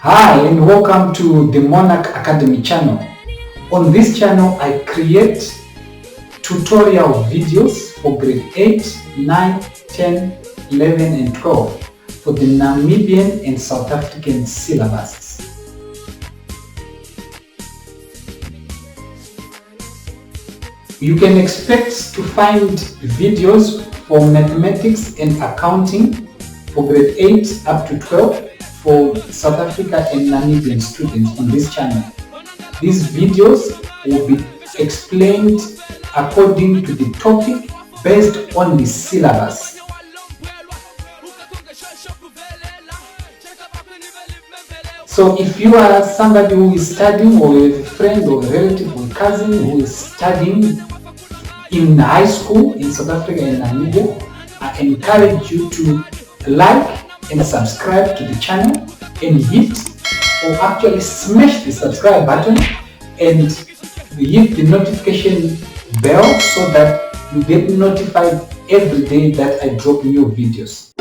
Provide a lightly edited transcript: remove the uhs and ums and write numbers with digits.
Hi and welcome to the MonaK Academy channel. On this channel I create tutorial videos for grade 8, 9, 10, 11 and 12 for the Namibian and South African syllabuses. You can expect to find videos for mathematics and accounting for grade 8 up to 12 for South Africa and Namibian students on this channel. These videos will be explained according to the topic based on the syllabus. So if you are somebody who is studying, or a friend or a relative or a cousin who is studying in high school in South Africa and Namibia, I encourage you to like and subscribe to the channel and hit or actually smash the subscribe button and hit the notification bell so that you get notified every day that I drop new videos.